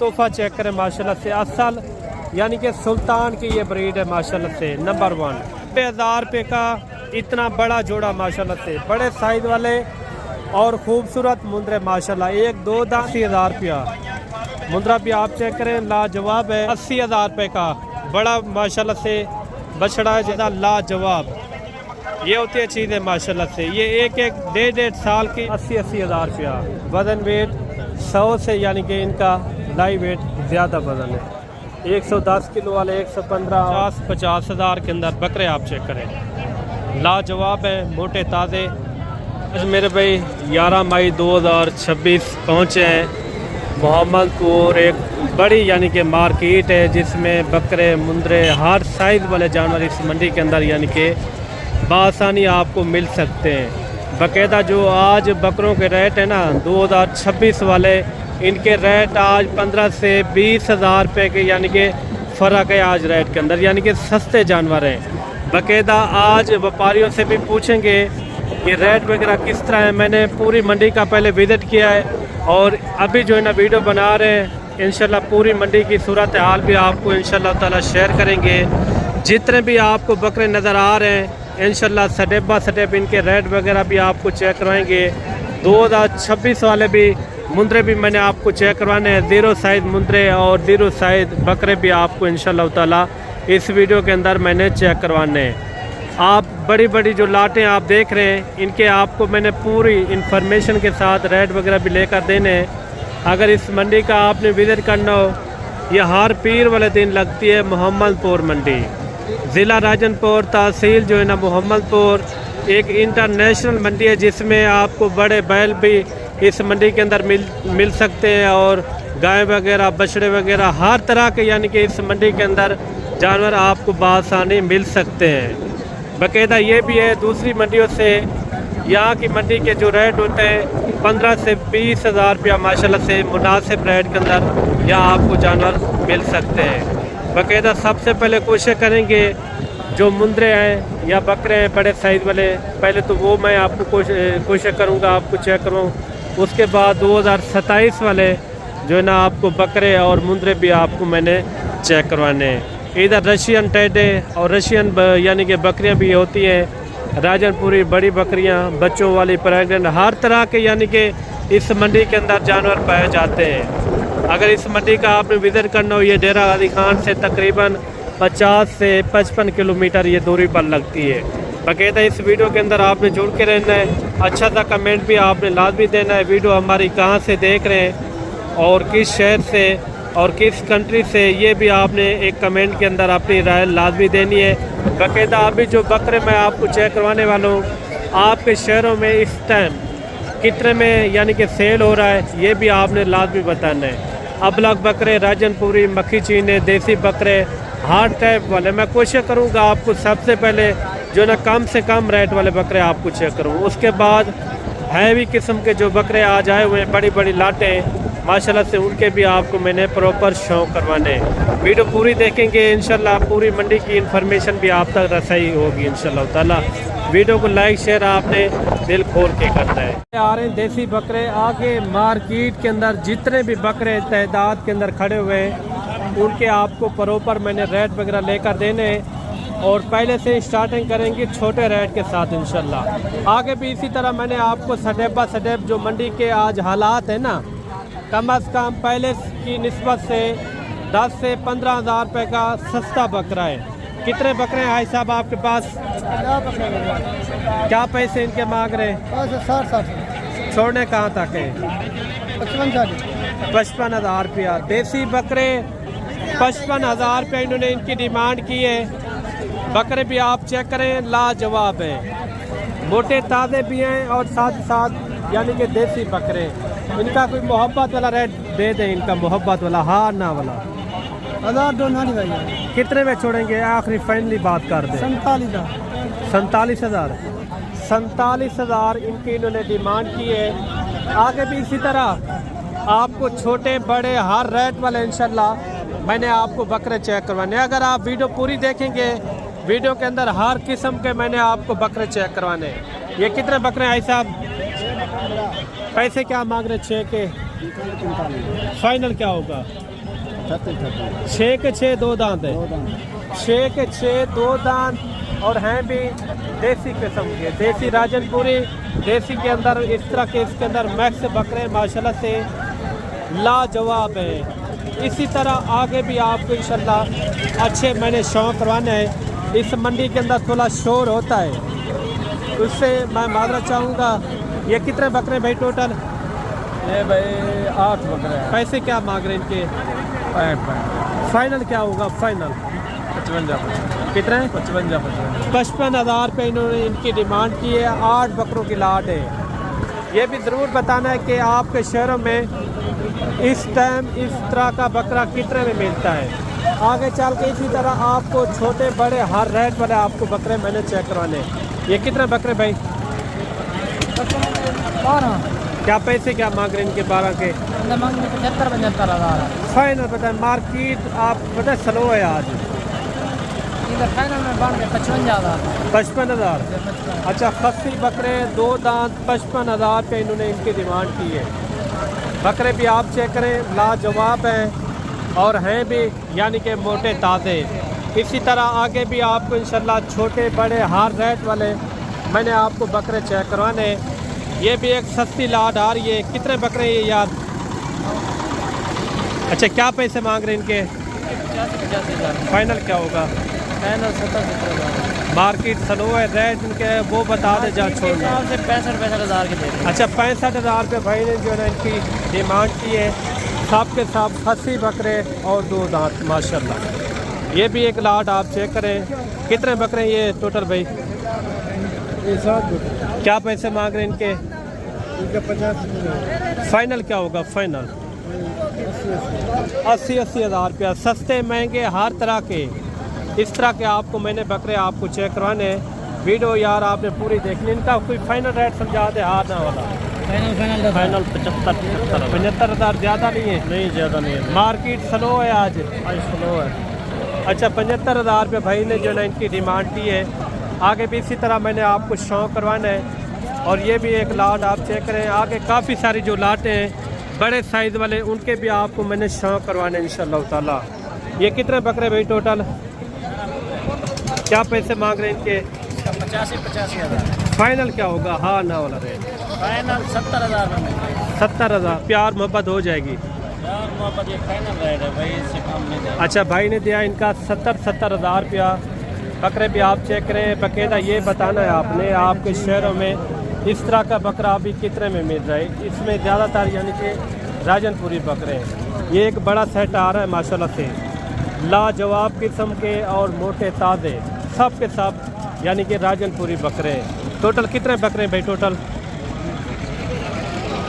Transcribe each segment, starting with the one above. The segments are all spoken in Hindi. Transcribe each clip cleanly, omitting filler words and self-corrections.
तोहफा चेक करें माशाल्लाह से, असल यानी कि सुल्तान की ये ब्रीड है माशाल्लाह से नंबर 1। 90,000 रुपये का इतना बड़ा जोड़ा माशाल्लाह से, बड़े साइज वाले और खूबसूरत मुंद्रे माशाल्लाह। 1 2 80,000 रुपया मुंद्रा भी आप चेक करें, लाजवाब है। 80,000 रुपये का बड़ा माशाल्लाह से बछड़ा है जितना लाजवाब। ये होती है चीज़ है माशाल्लाह से। ये एक 1.5 साल की 80,000 रुपया। वजन वेट 100 से यानी कि इनका लाइव वेट ज़्यादा वजन है। 110 किलो वाले 115 50,000 के अंदर बकरे आप चेक करें, लाजवाब है, मोटे ताज़े। आज मेरे भाई 11 मई 2026 पहुँचे हैं मोहम्मदपुर। एक बड़ी यानी कि मार्केट है जिसमें बकरे मुंद्रे हर साइज़ वाले जानवर इस मंडी के अंदर यानी कि बआसानी आपको मिल सकते हैं। बाकायदा जो आज बकरों के रेट है ना 2026 वाले, इनके रेट आज 15 से 20,000 रुपये के यानी कि फ़र्क है आज रेट के अंदर, यानी कि सस्ते जानवर हैं। बाकायदा आज व्यापारियों से भी पूछेंगे कि रेट वगैरह किस तरह है। मैंने पूरी मंडी का पहले विज़िट किया है और अभी जो है ना वीडियो बना रहे हैं। इंशाल्लाह पूरी मंडी की सूरत हाल भी आपको इंशाल्लाह ताला शेयर करेंगे। जितने भी आपको बकरे नज़र आ रहे हैं इंशाल्लाह स्टेप बाय स्टेप इनके रेट वगैरह भी आपको चेक करवाएंगे। 2026 वाले भी मुंद्रे भी मैंने आपको चेक करवाने हैं। 0 साइज़ मुंद्रे और 0 साइज़ बकरे भी आपको इंशाल्लाह ताला इस वीडियो के अंदर मैंने चेक करवाने हैं। आप बड़ी बड़ी जो लाटें आप देख रहे हैं इनके आपको मैंने पूरी इन्फॉर्मेशन के साथ रेट वगैरह भी लेकर देने हैं। अगर इस मंडी का आपने विज़िट करना हो, यह हर पीर वाले दिन लगती है मोहम्मदपुर मंडी, ज़िला राजनपुर, तहसील जो है ना मोहम्मदपुर। एक इंटरनेशनल मंडी है जिसमें आपको बड़े बैल भी इस मंडी के अंदर मिल सकते हैं और गाय वगैरह बछड़े वगैरह हर तरह के यानी कि इस मंडी के अंदर जानवर आपको बआसानी मिल सकते हैं। बाकायदा ये भी है दूसरी मंडियों से यहाँ की मंडी के जो रेट होते हैं 15 से 20,000 रुपया माशाल्लाह से मुनासिब रेट के अंदर यहाँ आपको जानवर मिल सकते हैं। बाकायदा सबसे पहले कोशिश करेंगे जो मुंद्रे हैं या बकरे हैं बड़े साइज़ वाले, पहले तो वो मैं आपको कोशिश करूँगा आपको चेक करूँ। उसके बाद 2027 वाले जो है ना आपको बकरे और मुंद्रे भी आपको मैंने चेक करवाने हैं। इधर रशियन टेडे और रशियन यानी कि बकरियां भी होती हैं, राजनपुरी बड़ी बकरियां, बच्चों वाली प्रेगनेंट, हर तरह के यानी कि इस मंडी के अंदर जानवर पाए जाते हैं। अगर इस मंडी का आपने विज़िट करना हो, ये डेरा गाजी खान से तकरीबन 50 से 55 किलोमीटर ये दूरी पर लगती है। बाकायदा इस वीडियो के अंदर आपने जुड़ के रहना है, अच्छा सा कमेंट भी आपने लाजमी देना है। वीडियो हमारी कहाँ से देख रहे हैं और किस शहर से और किस कंट्री से, ये भी आपने एक कमेंट के अंदर अपनी राय लाजमी देनी है। बाकायदा अभी जो बकरे मैं आपको चेक करवाने वाला हूँ, आपके शहरों में इस टाइम कितने में यानी कि सेल हो रहा है ये भी आपने लाजमी बताना है। अबलग बकरे, राजनपुरी, मक्खी चीने, देसी बकरे हर टाइप वाले मैं कोशिश करूँगा आपको सबसे पहले जो ना कम से कम रेट वाले बकरे आपको चेक करूँ। उसके बाद हैवी किस्म के जो बकरे आज आए हुए हैं, बड़ी बड़ी लाटें माशाल्लाह से, उनके भी आपको मैंने प्रॉपर शो करवाने। वीडियो पूरी देखेंगे इंशाल्लाह पूरी मंडी की इन्फॉर्मेशन भी आप तक रसाई होगी इंशाल्लाह ताला। वीडियो को लाइक शेयर आपने दिल खोल के करना है। आ रहे हैं देसी बकरे। आगे मार्केट के अंदर जितने भी बकरे तादाद के अंदर खड़े हुए हैं उनके आपको प्रॉपर मैंने रेट वगैरह लेकर देने और पहले से स्टार्टिंग करेंगे छोटे रेट के साथ इंशाल्लाह। आगे भी इसी तरह मैंने आपको स्टेप बाय स्टेप जो मंडी के आज हालात है ना, कम अज़ कम पहले की निस्बत से 10 से 15,000 रुपये का सस्ता बकरा है। कितने बकरे हैं भाई साहब आपके पास? क्या पैसे इनके मांग रहे हैं? 60 छोड़ने कहाँ तक है? 55,000 रुपया। देसी बकरे 55,000 रुपये इन्होंने इनकी डिमांड की है। बकरे भी आप चेक करें, लाजवाब है, मोटे ताज़े भी हैं और साथ साथ यानी कि देसी बकरे। इनका कोई मोहब्बत वाला रेट दे दें, इनका मोहब्बत वाला, हाँ ना वाला 1,000 कितने में छोड़ेंगे? आखिरी फाइनली बात कर दें। 47,000 47,000 इनकी इन्होंने डिमांड की है। आगे भी इसी तरह आपको छोटे बड़े हर रेट वाले इंशाल्लाह मैंने आपको बकरे चेक करवाने। अगर आप वीडियो पूरी देखेंगे, वीडियो के अंदर हर किस्म के मैंने आपको बकरे चेक करवाने। ये कितने बकरे हैं साहब? पैसे क्या मांग रहे? 6 के फाइनल क्या होगा? 6 के 6 दो दांत है, 6 के 6 दो दांत और हैं भी देसी किस्म के, देसी राजनपुरी। देसी के अंदर इस तरह के इसके अंदर मैक्स बकरे माशाल्लाह से लाजवाब है। इसी तरह आगे भी आपको इंशाल्लाह अच्छे मैंने शौक करवाने हैं। इस मंडी के अंदर थोड़ा शोर होता है, उससे मैं माजरत चाहूँगा। ये कितने बकरे भाई टोटल? ये भाई 8 बकरे हैं। पैसे क्या मांग रहे हैं इनके? फाइनल क्या होगा? फाइनल 55 कितने? 55 रुपये इन्होंने इनकी डिमांड की है। 8 बकरों की लाट है। ये भी ज़रूर बताना है कि आपके शहरों में इस टाइम इस तरह का बकरा कितने में मिलता है। आगे चल के इसी तरह आपको छोटे बड़े हर रेट वाले आपको बकरे मैंने चेक करवाने। ये कितने बकरे भाई? 12। क्या पैसे क्या मांग रहे हैं इनके? 12 के 75 हज़ार। फाइनल बताए। मार्केट आप पता स्लो है आज। फाइनल में बांध के 55 55,000। अच्छा, खस्सी बकरे 2 दांत 55,000 पे इन्होंने इनकी डिमांड की है। बकरे भी आप चेक करें, लाजवाब हैं और हैं भी यानी कि मोटे ताज़े। इसी तरह आगे भी आपको इंशाल्लाह छोटे बड़े हर रेट वाले मैंने आपको बकरे चेक करवाने। ये भी एक सस्ती लाट आ रही है। कितने बकरे ये यार? अच्छा, क्या पैसे मांग रहे हैं इनके? 85 फाइनल क्या होगा? फाइनल 70 मार्केट स्लो है, रेट इनके वो बता दे जा छोड़ दे। से 65 हज़ार के दे रहे हैं। अच्छा, 65,000 रुपये भाई ने जो है इनकी डिमांड की है। सब के सब खस्सी बकरे और 2 दांत माशाल्लाह। ये भी एक लाट आप चेक करें। कितने बकरे ये टोटल भाई? क्या पैसे मांग रहे हैं इनके? 50। फाइनल क्या होगा? फाइनल 80 हज़ार रुपया। सस्ते महंगे हर तरह के इस तरह के आपको मैंने बकरे आपको चेक करवाने हैं। वीडियो यार आपने पूरी देखनी। इनका कोई फाइनल रेट समझा दे हार ना वाला। फाइनल 75 हज़ार। ज़्यादा नहीं है? नहीं, ज़्यादा नहीं है। मार्केट स्लो है आज स्लो है। अच्छा, 75 हज़ार रुपये भाई ने जो है इनकी डिमांड की है। आगे भी इसी तरह मैंने आपको शौक करवाना है। और ये भी एक लाट आप चेक करें। आगे काफ़ी सारी जो लाटें हैं बड़े साइज़ वाले उनके भी आपको मैंने शौक करवाने इंशाल्लाह ताला। ये कितने बकरे भाई टोटल? क्या पैसे मांग रहे हैं इनके? 85 हज़ार। फाइनल क्या होगा? हाँ ना वाला रेट? फाइनल 70 हज़ार में। 70 हज़ार। प्यार मोहब्बत हो जाएगी। यार मोहब्बत ये फाइनल रेट है भाई, इससे कम नहीं जाएगा। अच्छा, भाई ने दिया इनका 70 हज़ार रुपया। बकरे भी आप चेक करें। बाकायदा ये बताना है आपने आपके शहरों में इस तरह का बकरा अभी कितने में मिल रहा है। इसमें ज़्यादातर यानी कि राजनपुरी बकरे हैं। ये एक बड़ा सेट आ रहा है माशाल्लाह से, लाजवाब किस्म के और मोटे ताज़े सब के सब यानी कि राजनपुरी बकरे हैं। टोटल कितने बकरे भाई टोटल?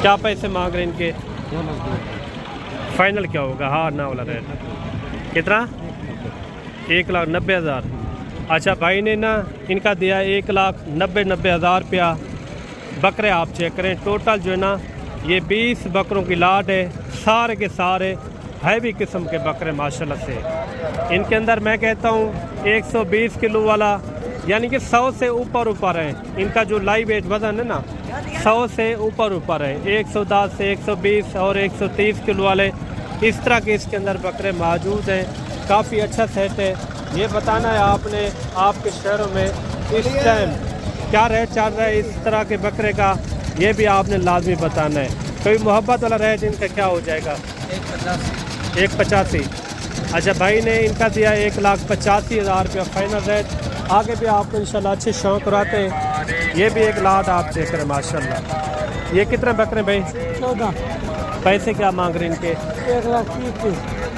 क्या पैसे मांग रहे हैं इनके? फाइनल क्या होगा? हाँ ना वाला रेट कितना? 1,90,000। अच्छा, भाई ने ना इनका दिया 1,90,000 रुपया। बकरे आप चेक करें। टोटल जो है ना ये 20 बकरों की लाट है। सारे के सारे हैवी किस्म के बकरे माशाल्लाह से। इनके अंदर मैं कहता हूँ 120 किलो वाला यानी कि 100 से ऊपर है। इनका जो लाइव वेट वज़न है ना 100 से ऊपर है। 110 से 120 और 130 किलो वाले इस तरह के इसके अंदर बकरे मौजूद हैं। काफ़ी अच्छा सेट है। ये बताना है आपने आपके शहरों में इस टाइम क्या रेट चल रहा है इस तरह के बकरे का, ये भी आपने लाजमी बताना है। कोई मोहब्बत वाला रेट इनका क्या हो जाएगा? 1,85। अच्छा, भाई ने इनका दिया 1,85,000 रुपया फाइनल रेट। आगे भी आपको इंशाल्लाह अच्छे शौक कराते हैं। ये भी एक लाट आप देख रहे हैं माशाल्लाह। ये कितने बकरे भाई? 14। पैसे क्या मांग रहे हैं इनके? 1,30,000।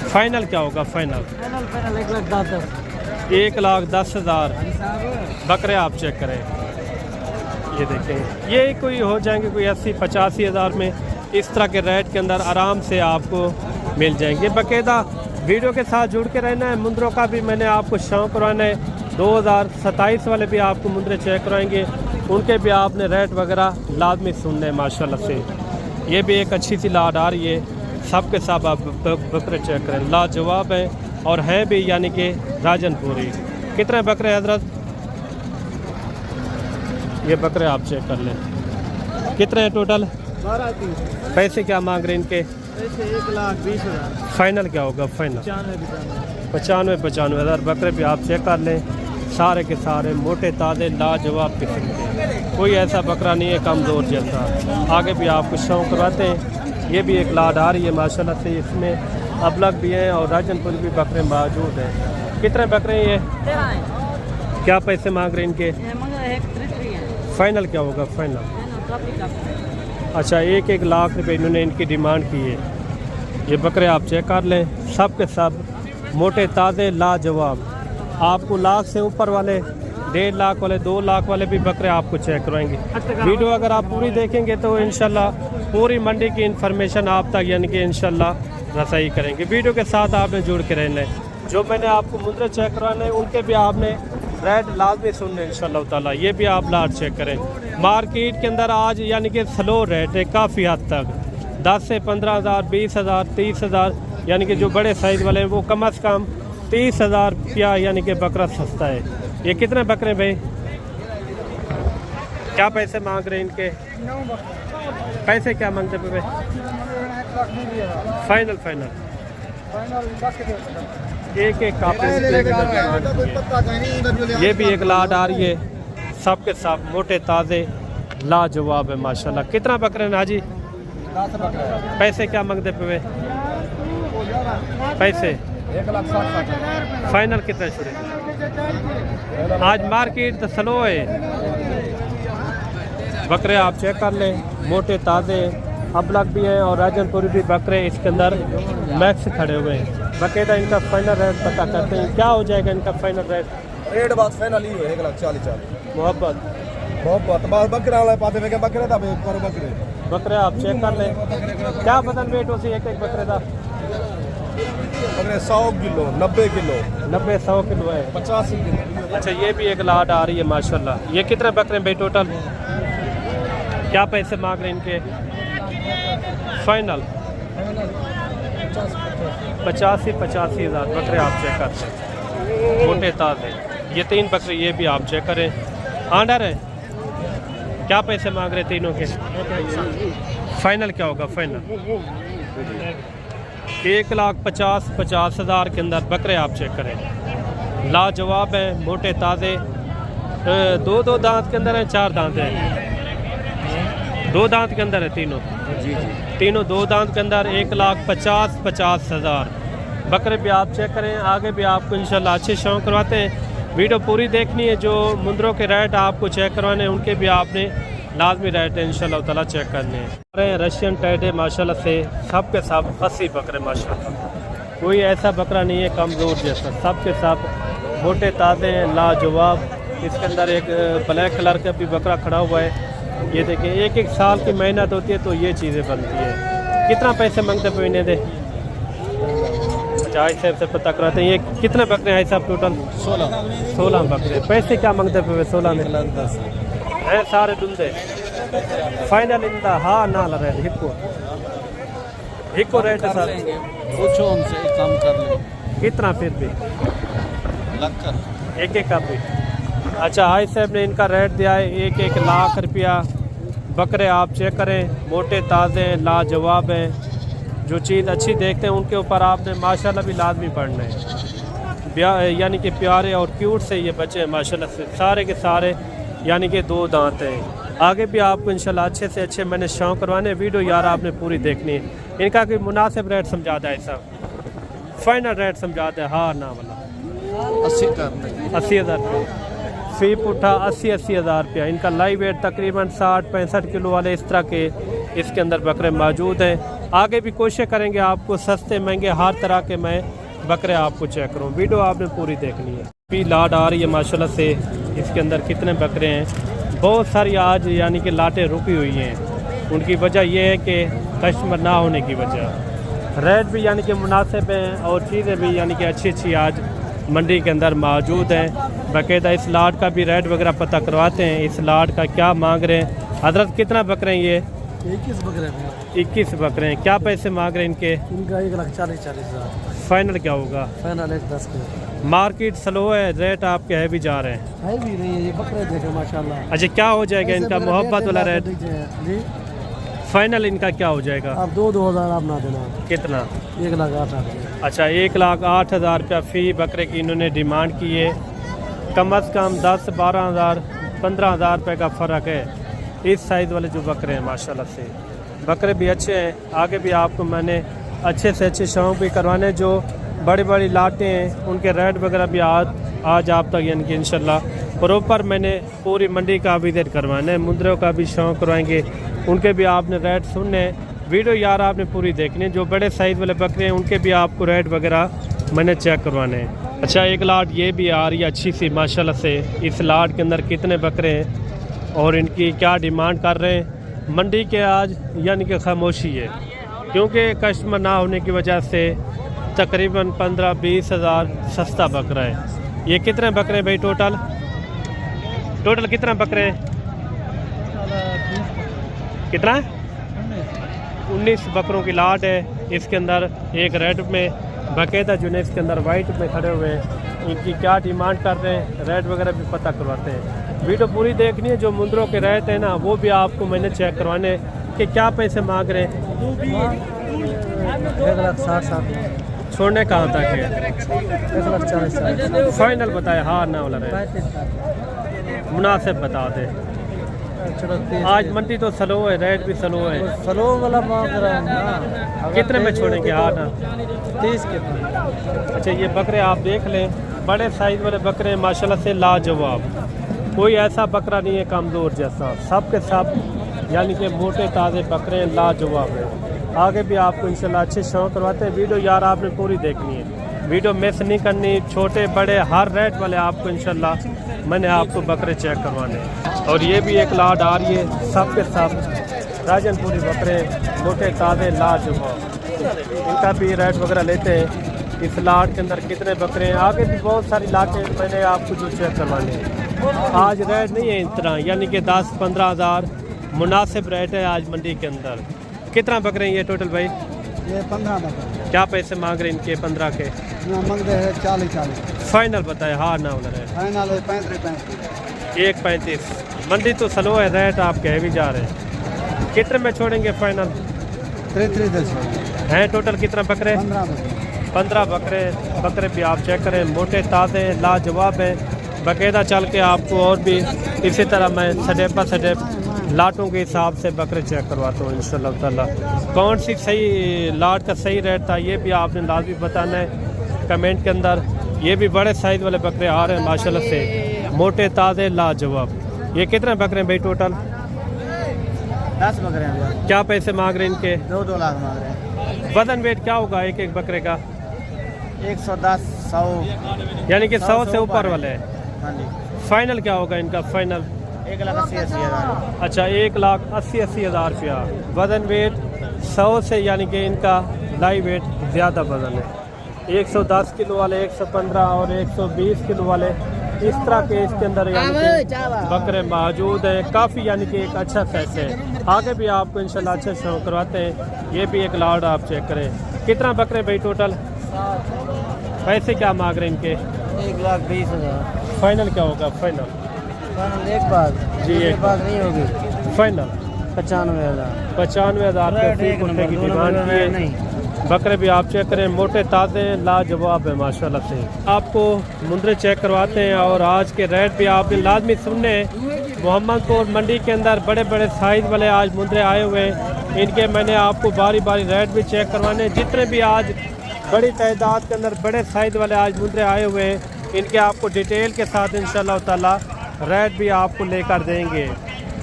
फाइनल क्या होगा? फाइनल 1,10,000। 1,10,000 बकरे आप चेक करें। ये देखें, ये कोई हो जाएंगे कोई 80-85 हज़ार में। इस तरह के रेट के अंदर आराम से आपको मिल जाएंगे। बाकायदा वीडियो के साथ जुड़ के रहना है। मुंदरों का भी मैंने आपको शौक करवाना है। 2027 वाले भी आपको मुंदरे चेक करवाएंगे, उनके भी आपने रेट वगैरह लाजमी सुनने माशाल्लाह से। ये भी एक अच्छी सी लाट आ रही है। सब के सब आप बकरे चेक करें, लाजवाब है और हैं भी यानी कि राजनपुरी। कितने बकरे हजरत? ये बकरे आप चेक कर लें। कितने हैं टोटल? 12। पैसे क्या मांग रहे हैं इनके? ऐसे 1,20,000 फाइनल क्या होगा फाइनल? 95,000 बकरे भी आप चेक कर लें, सारे के सारे मोटे ताज़े लाजवाब किस्म के, कोई ऐसा बकरा नहीं है कमज़ोर जैसा। आगे भी आपको शौक करवाते हैं। ये भी एक लाड आ रही है माशाल्लाह से, इसमें अबलग भी हैं और राजनपुर भी बकरे मौजूद हैं। कितने बकरे हैं ये? क्या पैसे मांग रहे हैं इनके? फाइनल क्या होगा फाइनल? अच्छा 1 लाख रुपए इन्होंने इनकी डिमांड की है। ये बकरे आप चेक कर लें, सब के सब मोटे ताज़े लाजवाब। आपको लाख से ऊपर वाले, 1.5 लाख वाले, 2 लाख वाले भी बकरे आपको चेक करवाएंगे। वीडियो अगर आप पूरी देखेंगे तो इंशाल्लाह पूरी मंडी की इन्फॉर्मेशन आप तक यानी कि इंशाल्लाह रसाई करेंगे। वीडियो के साथ आपने जुड़ के रहना है। जो मैंने आपको मुद्रे चेक करवाने उनके भी आपने रेट लाजमी सुनने इंशाल्लाह ताला। ये भी आप लाट चेक करें। मार्केट के अंदर आज यानी कि स्लो रेट है काफ़ी हद तक, 10 से 15,000, 20,000, 30,000, यानी कि जो बड़े साइज़ वाले हैं वो कम अज़ कम 30,000 रुपया यानी कि बकरा सस्ता है। ये कितने बकरे भाई? क्या पैसे मांग रहे हैं इनके? पैसे क्या मांगते पे भाई? फाइनल फाइनल एक कापी। ये भी एक लाड आ रही है, सब के सब मोटे ताज़े लाजवाब है माशाल्लाह। कितना बकरे ना जी? पैसे क्या मांगते पे? पैसे 1,60,000 फाइनल कितना शुरू? आज मार्केट तो स्लो है। बकरे आप चेक कर लें, मोटे ताज़े अबलग भी हैं और राजनपुरी भी बकरे इसके अंदर मैक्स खड़े हुए हैं। बकायदा इनका फाइनल रेट पता करते हैं, क्या हो जाएगा इनका फाइनल रेट? रेट बात फाइनल ही है 1,40,000 मोहब्बत बस बकरा वाला पाते में बकरे था पर बकरे बकरे आप चेक कर लें। क्या बदन वेट हो सी एक बकरे का? बकरे 100 किलो 90 किलो 90-100 किलो है। 85 किलो। अच्छा ये भी एक लाड आ रही है माशाल्लाह। ये कितने बकरे भाई टोटल? क्या पैसे मांग रहे हैं इनके? फाइनल 85,000 बकरे आप चेक करते हैं, मोटे ताज़े। ये 3 बकरे ये भी आप चेक करें, आंडर है। क्या पैसे मांग रहे तीनों के? फाइनल क्या होगा फाइनल? 1,50,000 के अंदर बकरे आप चेक करें, लाजवाब हैं, मोटे ताज़े। 2 दांत के अंदर हैं, 4 दांत हैं? 2 दांत के अंदर है तीनों? तीनों 2 दांत के अंदर। 1,50,000 बकरे भी आप चेक करें। आगे भी आपको इंशाल्लाह अच्छे शौक करवाते हैं। वीडियो पूरी देखनी है। जो मुंदरों के रेट आपको चेक करवाने हैं उनके भी आपने लाजमी रेट है इंशाल्लाह ताला चेक करने हैं। रशियन टाइट है माशाल्लाह से, सब के सब 80 बकरे माशाल्लाह। कोई ऐसा बकरा नहीं है कमज़ोर जैसा, सब के सब मोटे ताज़े हैं, लाजवाब। इसके अंदर एक ब्लैक कलर का भी बकरा खड़ा हुआ है। ये देखिए 1 साल की मेहनत होती है तो ये चीज़ें बनती है। कितना पैसे मांगते पे इन्हें दे? अच्छा आई साहब से पता कराते हैं। ये कितने बकरे हैं साहब टोटल? 16 बकरे। पैसे क्या मांगते पे 16 में? है सारे दुंदे। फाइनल इंदा हाँ ना लगे हिको रेट है सर, पूछो उनसे कम कर ले। कितना फिर भी? एक का भी। अच्छा हाई साहब ने इनका रेट दिया है 1 लाख रुपया। बकरे आप चेक करें, मोटे ताज़े हैं, लाजवाब हैं। जो चीज़ अच्छी देखते हैं उनके ऊपर आपने माशाल्लाह भी लाजमी पढ़ना है। यानी कि प्यारे और क्यूट से ये बच्चे हैं माशाल्लाह से, सारे के सारे यानी कि 2 दांत हैं। आगे भी आपको इंशाल्लाह अच्छे से अच्छे मैंने शौक करवाने। वीडियो यार आपने पूरी देखनी है। इनका कोई मुनासिब रेट समझा है साहब? फाइनल रेट समझा है हाँ ना वाला? 80,000 रुपये फी पुट्ठा 80,000 रुपया। इनका लाइव वेट तकरीबन 60-65 किलो वाले इस तरह के इसके अंदर बकरे मौजूद हैं। आगे भी कोशिश करेंगे आपको सस्ते महंगे हर तरह के मैं बकरे आपको चेक करूँ। वीडियो आपने पूरी देखनी है। भी लाट आ रही है माशाल्लाह से। इसके अंदर कितने बकरे हैं? बहुत सारी आज यानी कि लाटें रुकी हुई हैं। उनकी वजह यह है कि कस्टमर ना होने की वजह। रेट भी यानी कि मुनासिब हैं और चीज़ें भी यानी कि अच्छी अच्छी आज मंडी के अंदर मौजूद हैं। बाकायदा इस लाट का भी रेट वगैरह पता करवाते हैं। इस लाट का क्या मांग रहे हैं हजरत? कितना बकरे हैं ये? 21 बकरे हैं। 21 बकरे हैं। क्या पैसे मांग रहे हैं इनके? इनका 1,40,000। फाइनल क्या होगा? फाइनल 1,10 के। मार्केट स्लो है, रेट आपके है भी जा रहे हैं? है भी नहीं है, ये बकरे देखे माशाल्लाह। अच्छा क्या हो जाएगा इनका मोहब्बत वाला रेट? जी फाइनल इनका क्या हो जाएगा? आप 2,000 आप ना देना। कितना? 1,08,000। अच्छा 1,08,000 रुपया फ़ी बकरे की इन्होंने डिमांड की है। कम अज़ कम 10-12,000 15,000 रुपये का फ़र्क है इस साइज़ वाले जो बकरे हैं माशाल्लाह से। बकरे भी अच्छे हैं। आगे भी आपको मैंने अच्छे से अच्छे शौक भी करवाने, जो बड़ी बड़ी लाटें हैं उनके रेट वगैरह भी आज आप तक यानी कि इंशाल्लाह प्रॉपर मैंने पूरी मंडी का विजिट करवाना है। मुंद्रों का भी शौक करवाएंगे, उनके भी आपने रेट सुनने हैं। वीडियो यार आपने पूरी देखनी है। जो बड़े साइज़ वाले बकरे हैं उनके भी आपको रेट वगैरह मैंने चेक करवाने हैं। अच्छा एक लाट ये भी आ रही है अच्छी सी माशाल्लाह से। इस लाट के अंदर कितने बकरे हैं और इनकी क्या डिमांड कर रहे हैं? मंडी के आज यानी कि खामोशी है, क्योंकि कस्टमर ना होने की वजह से तकरीबन 15-20 हज़ार सस्ता बकरा है। ये कितने बकरे भाई टोटल कितने बकरे हैं? कितना? 19 बकरों की लाट है। इसके अंदर एक रेड में बाकायदा जो है इसके अंदर वाइट में खड़े हुए हैं। इनकी क्या डिमांड कर रहे हैं, रेट वगैरह भी पता करवाते हैं। वीडियो पूरी देखनी है। जो मुंद्रों के रेट हैं ना वो भी आपको मैंने चेक करवाने हैं कि क्या पैसे मांग रहे हैं। 1,60,000। छोड़ने कहाँ तक है? 1,40,000। फाइनल बताए, हाँ ना वाला रेट मुनासिब बता दे। आज मंडी तो स्लो है, रेट भी स्लो है। स्लो वाला मांग रहा हूँ ना। कितने में छोड़ेंगे? हाँ ना 30 कितना? अच्छा ये बकरे आप देख लें, बड़े साइज़ वाले बकरे हैं माशाल्लाह से लाजवाब। कोई ऐसा बकरा नहीं है कमज़ोर जैसा, सब के सब यानी कि मोटे ताज़े बकरे हैं, लाजवाब है। आगे भी आपको इंशाल्लाह अच्छे शौक करवाते हैं। वीडियो यार आपने पूरी देखनी है, वीडियो मिस नहीं करनी। छोटे बड़े हर रेट वाले आपको इंशाल्लाह मैंने आपको बकरे चेक करवाने। और ये भी एक लाट आ रही है, सब के सब राजनपुरी बकरे मोटे ताज़े लाजवाब। इनका भी रेट वगैरह लेते हैं। इस लाट के अंदर कितने बकरे हैं, आगे भी बहुत सारी लाटें मैंने आपको जो चेक करवाने हैं। आज रेट नहीं है इतना, यानी कि 10-15 हज़ार मुनासिब रेट है आज मंडी के अंदर। कितना बकरे हैं ये टोटल भाई? ये 15 बकरे। क्या पैसे मांग रहे हैं इनके 15 के? मांग रहे हैं 40। फाइनल बताए, हाँ ना वाला रेट? फाइनल 35। 1.35। मंडी तो स्लो है, रेट आप कह भी जा रहे हैं। कितने में छोड़ेंगे फाइनल? 33 हैं टोटल कितना बकरे? 15 बकरे। बकरे भी आप चेक करें, मोटे ताज़े लाजवाब है। बाकायदा चल के आपको और भी इसी तरह मैं सडेप लाटों के हिसाब से बकरे चेक करवाता हूँ इंशाल्लाह ताला। कौन सी सही लाट का सही रेट था ये भी आपने लाजमी बताना है कमेंट के अंदर। ये भी बड़े साइज़ वाले बकरे आ रहे हैं माशाल्लाह से, मोटे ताज़े लाजवाब। ये कितने बकरे हैं भाई टोटल? 10 बकरे हैं। क्या पैसे मांग रहे हैं इनके? 2 लाख मांग रहे हैं। वजन वेट क्या होगा एक एक बकरे का? 110, 100 यानी कि 100 से ऊपर वाले हैं। हाँ जी। फाइनल क्या होगा इनका? फाइनल 1,80,000। अच्छा 1,80,000 रुपया। वज़न वेट 100 से यानी कि इनका लाइव वेट ज़्यादा वज़न है। 110 किलो वाले, 115 और 120 किलो वाले, इस तरह के इसके अंदर यानी कि बकरे मौजूद हैं। काफ़ी यानी कि एक अच्छा सेट है। आगे भी आपको इंशाल्लाह अच्छे शौक करवाते हैं। ये भी एक लाट आप चेक करें। कितना बकरे भाई टोटल? पैसे क्या मांग रहे हैं इनके? 1,20,000। फाइनल क्या होगा? फाइनल एक बात जी, एक बात नहीं होगी। फाइनल 95,000। 95,000 की डिमांड की है। नहीं बकरे भी आप चेक करें, मोटे ताज़े लाजवाब है माशाल्लाह से। आपको मुंद्रे चेक करवाते हैं और आज के रेट भी आपने लाजमी सुनने हैं। मोहम्मदपुर मंडी के अंदर बड़े बड़े साइज़ वाले आज मुंद्रे आए हुए हैं। इनके मैंने आपको बारी बारी रेट भी चेक करवाने। जितने भी आज बड़ी तादाद के अंदर बड़े साइज़ वाले आज मुंद्रे आए हुए हैं, इनके आपको डिटेल के साथ इंशाल्लाह ताला रेट भी आपको लेकर देंगे।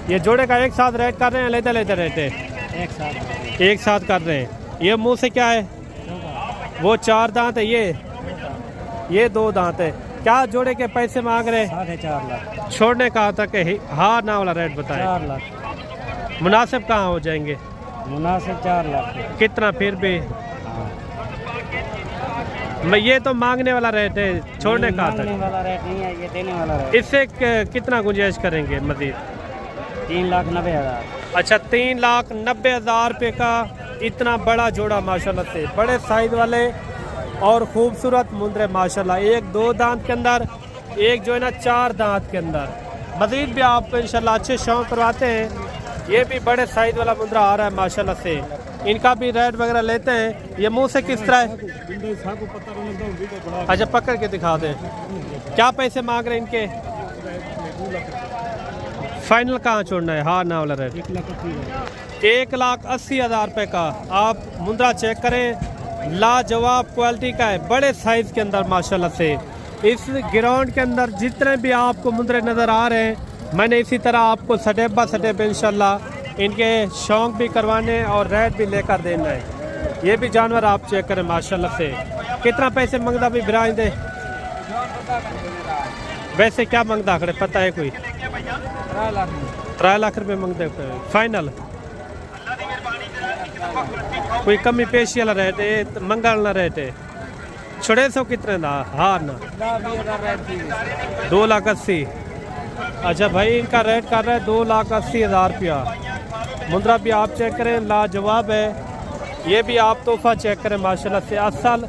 ये जोड़े का एक साथ रेट कर रहे हैं, लेते रेट है एक साथ कर रहे हैं। ये मुंह से क्या है? वो 4 दांत है, ये 2 दांत है। क्या जोड़े के पैसे मांग रहे हैं? 4.5 लाख। छोड़ने कहाँ तक है? हाँ ना वाला रेट बताएं। 4 लाख। मुनासिब कहाँ हो जाएंगे? मुनासिब 4 लाख। कितना फिर भी? मैं ये तो मांगने वाला रेट है, छोड़ने कहाँ तक? मांगने वाला रेट नहीं है, ये देने वाला रेट। इससे कितना गुंजाइश करेंगे मजीद? 3,90,000। अच्छा 3,90,000 रुपये का इतना बड़ा जोड़ा माशाल्लाह से, बड़े साइज वाले और खूबसूरत मुंद्रे माशाल्लाह। एक 2 दांत के अंदर, एक जो है ना 4 दांत के अंदर। मजीद भी आपको इंशाल्लाह अच्छे शौक करवाते हैं। ये भी बड़े साइज वाला मुंद्रा आ रहा है माशाल्लाह से। इनका भी रेट वगैरह लेते हैं। ये मुंह से किस तरह है? अच्छा पकड़ के दिखा दें। क्या पैसे मांग रहे हैं इनके? फाइनल कहाँ छोड़ना है? हाँ ना वाला रेट 1,80,000 रुपये का। आप मुंद्रा चेक करें, लाजवाब क्वालिटी का है, बड़े साइज के अंदर माशाल्लाह से। इस ग्राउंड के अंदर जितने भी आपको मुंद्रे नज़र आ रहे हैं, मैंने इसी तरह आपको स्टेप बाय स्टेप इंशाल्लाह इनके शौक भी करवाने और रेट भी लेकर देना है। ये भी जानवर आप चेक करें माशाल्लाह से। कितना पैसे मंगदा भी बिराज दे? वैसे क्या मंगदा खड़े पता है कोई? 3 लाख रुपये मंगते फाइनल। कोई कमी पेशी वाला रेट है? मंगा वाला रेट है? छड़े सौ कितने दा? हाँ ना 2,80,000। अच्छा भाई इनका रेट कर रहा है 2,80,000 रुपया। मुंद्रा भी आप चेक करें, लाजवाब है। ये भी आप तोहफा चेक करें माशाल्लाह से। असल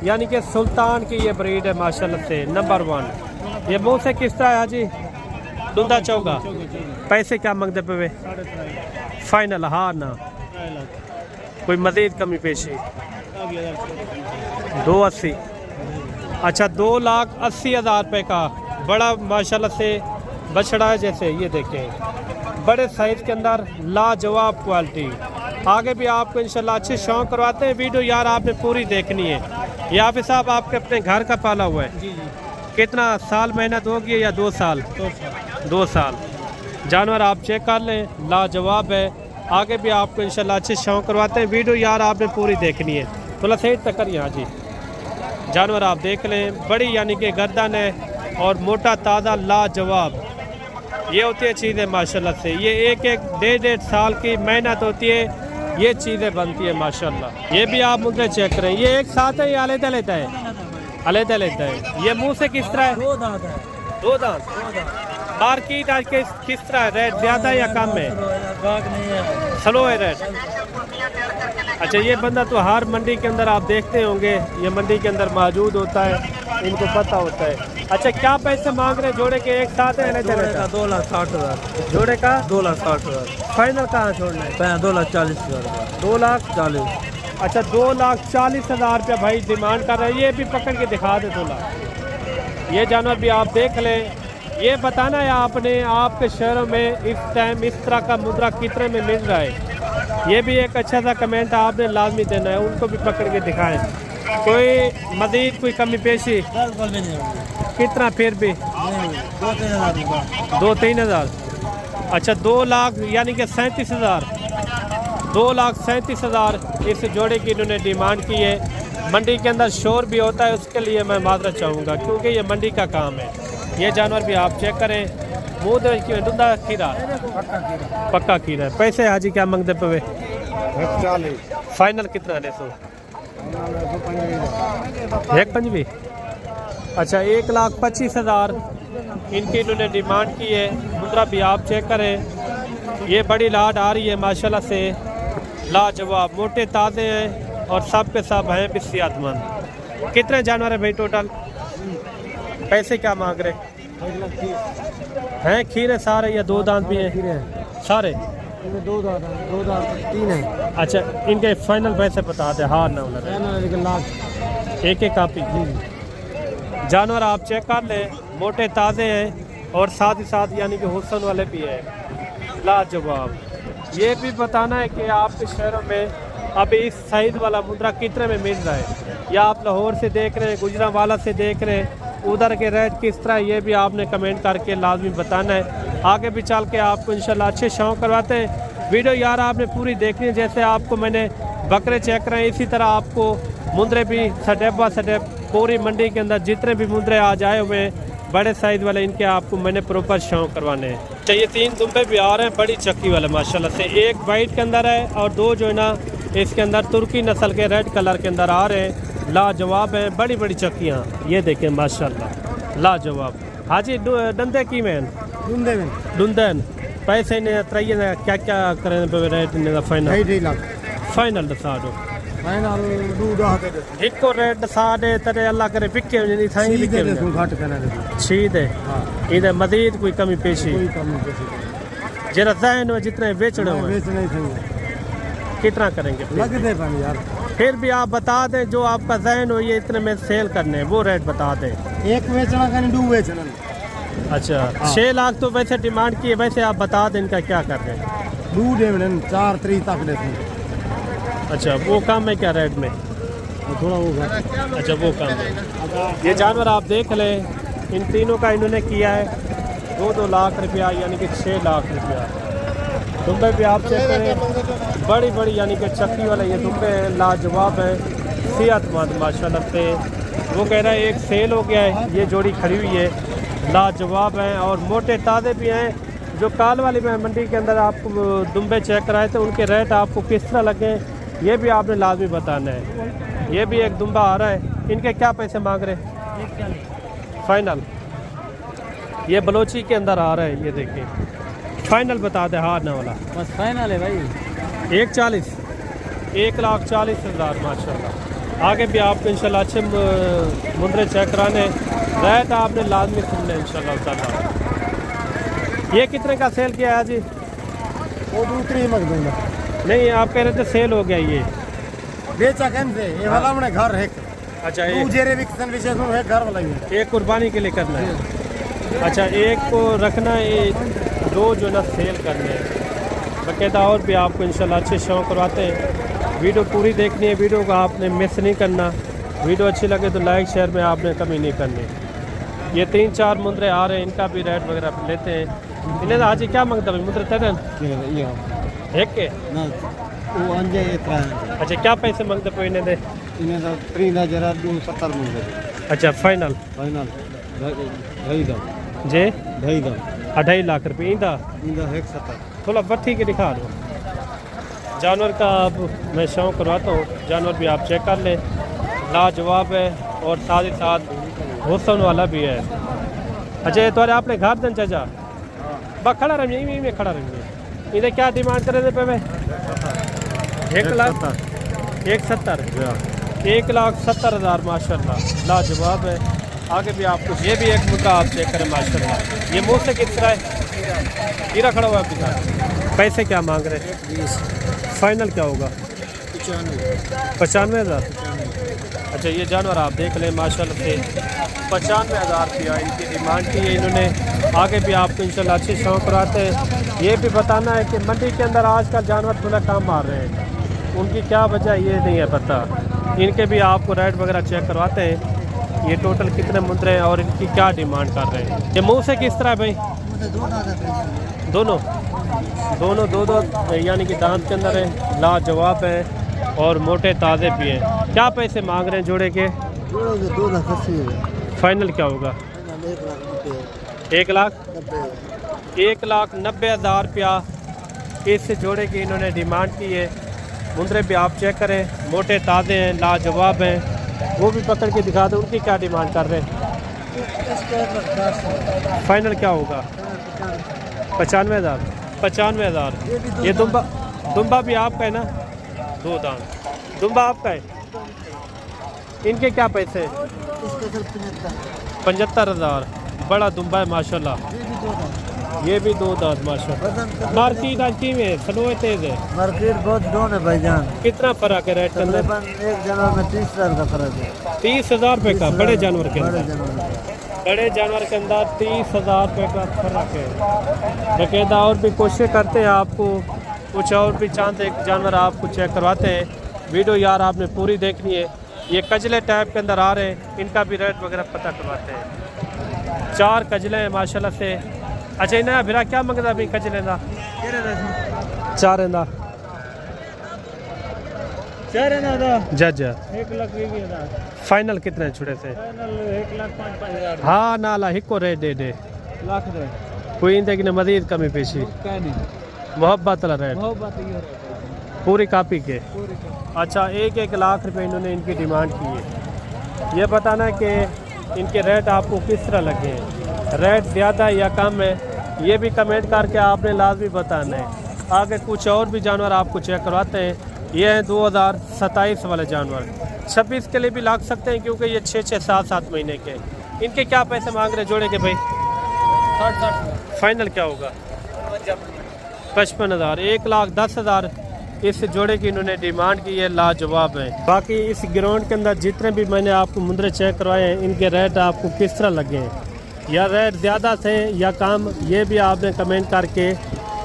यानी कि सुल्तान की ये ब्रीड है माशाल्लाह से, नंबर 1। ये मुँह से किस तरह है हाजी? दूधा चौगा। पैसे क्या मंगते पे? फाइनल हाँ ना? कोई मजीद कमी पेशी? 2,80। अच्छा 2,80,000 रुपये का बड़ा माशाल्लाह से बछड़ा है। जैसे ये देखें बड़े साइज के अंदर, लाजवाब क्वालिटी। आगे भी आपको इंशाल्लाह अच्छे शौक करवाते हैं। वीडियो यार आपने पूरी देखनी है। ये आप साहब आपके अपने घर का पाला हुआ है? कितना साल मेहनत होगी या 2 साल? 2 साल। जानवर आप चेक कर लें, लाजवाब है। आगे भी आपको इंशाल्लाह अच्छे शौक करवाते हैं। वीडियो यार आपने पूरी देखनी है। थोड़ा सही तक करिए हाँ जी। जानवर आप देख लें, बड़ी यानी कि गर्दन है और मोटा ताज़ा लाजवाब। ये होती है चीज़ें माशाल्लाह से। ये एक 1.5 साल की मेहनत होती है, ये चीज़ें बनती है माशाल्लाह। ये भी आप मुझे चेक करें। ये एक साथ है या अलग लेता है? अलग लेता है। ये मुंह से किस तरह है? 2 दांत है। 2 दांत। मार्केट आज के किस तरह है? रेट ज़्यादा या कम है? स्लो है रेट। अच्छा ये बंदा तो हर मंडी के अंदर आप देखते होंगे, ये मंडी के अंदर मौजूद होता है, इनको पता होता है। अच्छा क्या पैसे मांग रहे हैं जोड़े के? एक साथ है? 2,60,000। जोड़े का 2,60,000। फाइनल कहाँ छोड़ना है? 2,40,000। 2,40,000। अच्छा 2,40,000 रुपया भाई डिमांड कर रहे हैं। ये भी पकड़ के दिखा दे 2 लाख। ये जानवर भी आप देख लें। ये बताना है आपने आपके शहरों में इस टाइम इस तरह का मुद्रा कितने में मिल रहा है? ये भी एक अच्छा सा कमेंट आपने लाजमी देना है। उनको भी पकड़ के दिखाएं। कोई मजीद कोई कमी पेशी? कितना फिर भी? 2-3 हज़ार। अच्छा 2 लाख यानी कि 37,000। 2,37,000 इस जोड़े की इन्होंने डिमांड की है। मंडी के अंदर शोर भी होता है, उसके लिए मैं माजरत चाहूँगा क्योंकि ये मंडी का काम है। ये जानवर भी आप चेक करें। मुँह दे दूधा खीरा पक्का खीरा है। पैसे हाजी क्या मंगते पे? 40। फाइनल कितना ले सो? 1,25। अच्छा 1,25,000 इनकी इन्होंने डिमांड की है। मुद्रा भी आप चेक करें। ये बड़ी लाट आ रही है माशाल्लाह से, लाजवाब, मोटे ताज़े हैं और सब के सब हैं भी सेहतमंद। कितने जानवर है भाई टोटल? पैसे क्या मांग रहे हैं? खीरे सारे या 2 दांत भी हैं? सारे 2 दांत 3 है। अच्छा इनके फाइनल पैसे बता दे। हाँ ना लाख एक कापी। जानवर आप चेक कर लें, मोटे ताज़े हैं और साथ ही साथ यानी कि हुस्न वाले भी हैं, लाजवाब। ये भी बताना है कि आपके शहरों में अभी इस साइज़ वाला मुद्रा कितने में मिल रहा है, या आप लाहौर से देख रहे हैं, गुजरांवाला से देख रहे हैं, उधर के रेट किस तरह, ये भी आपने कमेंट करके लाजमी बताना है। आगे भी चल के आपको इंशाल्लाह अच्छे शौक करवाते हैं। वीडियो यार आपने पूरी देखनी है। जैसे आपको मैंने बकरे चेक कराए, इसी तरह आपको मुंद्रे भी स्टेप बाय स्टेप पूरी मंडी के अंदर जितने भी मुंद्रे आज आए हुए हैं बड़े साइज़ वाले, इनके आपको मैंने प्रॉपर शौक करवाने हैं। चाहिए 3 दुम्बे भी आ रहे हैं बड़ी चक्की वाले माशाल्लाह से। एक वाइट के अंदर है और 2 जो है ना इसके अंदर तुर्की नस्ल के रेड कलर के अंदर आ रहे हैं, लाजवाब है, बड़ी बड़ी चक्कियाँ। ये देखें माशाल्लाह लाजवाब। हाजी डंदे की में डुंदन पैसे ने त्रैन क्या क्या करें रेट ने फाइनल फाइनल दसा दो इको रेट दसा दे तेरे अल्लाह करे पिके नहीं थाई पिके घट करना ठीक है। इधर मजीद कोई कमी पेशी जरा जहन हो जितने बेचने हो बेचने थे कितना करेंगे फिर? लगते पानी यार फिर भी आप बता दें जो आपका जहन हो ये इतने में सेल करने हैं वो रेट बता दें। एक बेचना का नहीं दो बेचना अच्छा 6 लाख तो वैसे डिमांड की है, वैसे आप बता दें इनका क्या कर रहे हैं? दो दे 4 3 तक देते अच्छा वो कम है क्या रेट में? थोड़ा होगा। अच्छा वो कम है। ये जानवर आप देख लें, इन तीनों का इन्होंने किया है 2-2 लाख रुपया यानी कि 6 लाख रुपया। दुम्बे भी आप चेक करें बड़ी बड़ी यानी कि चक्की वाले ये दुम्बे हैं, लाजवाब है, सेहतमंद माशाल्लाह से। वो कह रहा है एक सेल हो गया है, ये जोड़ी खड़ी हुई है, लाजवाब हैं और मोटे ताज़े भी हैं। जो काल वाली में मंडी के अंदर आपको दुम्बे चेक कराए थे उनके रेट आपको किस तरह लगे ये भी आपने लाजमी बताना है। ये भी एक दुम्बा आ रहा है, इनके क्या पैसे मांग रहे हैं फाइनल? ये बलोची के अंदर आ रहा है, ये देखिए फाइनल बता दे हार ना वाला। बस फाइनल है भाई 140 1,40,000 माशाल्लाह। आगे भी आपको इंशाल्लाह अच्छे मुंदरे चेक कराने रेट आपने लाजमी सुनने इंशाल्लाह ताला। ये कितने का सेल किया है जी? वो दूसरी मत दूंगा नहीं आप कह रहे थे सेल हो गया ये। बेचा कम से ये वाला हमने घर है। अच्छा तू एक जेरे विकसन विशेष में है घर वाला ही है। एक कुर्बानी के लिए करना है। अच्छा एक को रखना है, 2 जो ना सेल करने हैं बाकायदा। और भी आपको इंशाल्लाह अच्छे शौक करवाते हैं। वीडियो पूरी देखनी है, वीडियो को आपने मिस नहीं करना। वीडियो अच्छी लगे तो लाइक शेयर में आपने कमी नहीं करनी। ये 3-4 मुंदरे आ रहे हैं, इनका भी रेट वगैरह लेते हैं। इन्हें आज क्या मांगता भाई मुंदरे तेरन एक के? वो अंजे इतना अच्छा क्या पैसे मांगते पे इन्हें दे? इन्हें तो 3,270 मिल गए। अच्छा फाइनल फाइनल ढाई दाम जे 2.5 दाम 2.5 लाख रुपये इंदा 170। थोड़ा बट्ठी के दिखा दो जानवर का। अब मैं शौक करवाता हूँ, जानवर भी आप चेक कर लें, लाजवाब है और साथ ही साथ हुस्न वाला भी है। अच्छा ये तुम्हारे आपने घर दन चाचा बस खड़ा रहिए यहीं में खड़ा रहिए। इन्हें क्या डिमांड करे थे पे मैं 1 लाख 170 1,70,000 माशाल्लाह लाजवाब है। आगे भी आपको ये भी एक मुद्दा आप चेक करें माशाल्लाह। ये मुँह से किस तरह है? हीरा खड़ा हुआ आपके साथ। पैसे क्या मांग रहे हैं? फाइनल क्या होगा? 95,000। अच्छा ये जानवर आप देख लें माशाल्लाह से 95,000 रुपया इनकी डिमांड की है इन्होंने। आगे भी आपको इंशाल्लाह अच्छे शौक कराते हैं। ये भी बताना है कि मंडी के अंदर आजकल जानवर थोड़ा कम मार रहे हैं, उनकी क्या वजह ये नहीं है पता। इनके भी आपको रेट वगैरह चेक करवाते हैं, ये टोटल कितने मुंदरे हैं और इनकी क्या डिमांड कर रहे हैं। ये मुँह से किस तरह है भाई? दोनों 2 यानी कि दांत के अंदर है, लाजवाब है और मोटे ताज़े भी हैं। क्या पैसे मांग रहे हैं जोड़े के? 2,80,000 फाइनल क्या होगा? 1,90,000 रुपया इस जोड़े की इन्होंने डिमांड की है। मुंदरे भी आप चेक करें, मोटे ताज़े हैं, लाजवाब हैं। वो भी पकड़ के दिखा दो उनकी क्या डिमांड कर रहे हैं। फाइनल क्या होगा? 95,000। ये दुम्बा भी आपका है ना? 2 दांत दुम्बा आपका है। इनके क्या पैसे? 75,000। बड़ा दुम्बा है माशाल्लाह। ये भी 2 दांत माशाल्लाह। मार्केट आज की में स्लो तेज है। मार्केट बहुत डाउन है भाईजान। कितना फर्क है रेट के अंदर? एक जानवर में 30,000 का फर्क है। 30,000 रुपये का बड़े जानवर के अंदर? जानवर बड़े जानवर के अंदर 30,000 रुपये का फर्क है बाकायदा। और भी कोशिश करते हैं आपको कुछ और भी चांद एक जानवर आपको चेक करवाते हैं। वीडियो यार आपने पूरी देखनी है। ये कजले टाइप के अंदर आ रहे हैं, इनका भी रेट वगैरह पता करवाते हैं। 4 कजले हैं माशाल्लाह से। अच्छा इन्हें फिर क्या मंगता भाई कजले का? 4 जज 1,20,000 फाइनल कितने छुड़े से? 1,05,000 हाँ नाला हिको रेट दे लाख दे कोई इंदे की मजीद कमी पेशी मोहब्बत वाला रेट पूरी कापी के। अच्छा 1-1 लाख रुपए इन्होंने इनकी डिमांड की है। ये बताना है कि इनके रेट आपको किस तरह लगे हैं, रेट ज़्यादा या कम है, ये भी कमेंट करके आपने लाजमी बताना है। आगे कुछ और भी जानवर आपको चेक करवाते हैं। ये हैं 2027 वाले जानवर, 26 के लिए भी लाग सकते हैं क्योंकि ये 6-6, 7-7 महीने के। इनके क्या पैसे मांग रहे जोड़े के भाई? 60 फाइनल क्या होगा? 55,000, 1,10,000 इस जोड़े की इन्होंने डिमांड की है। लाजवाब है। बाकी इस ग्राउंड के अंदर जितने भी मैंने आपको मुंदरे चेक करवाए हैं, इनके रेट आपको किस तरह लगे हैं, या रेट ज़्यादा थे या कम, ये भी आपने कमेंट करके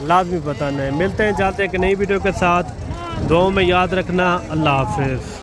लाजमी बताना है। मिलते हैं जाते हैं एक नई वीडियो के साथ। दुआ में याद रखना। अल्लाह हाफिज़।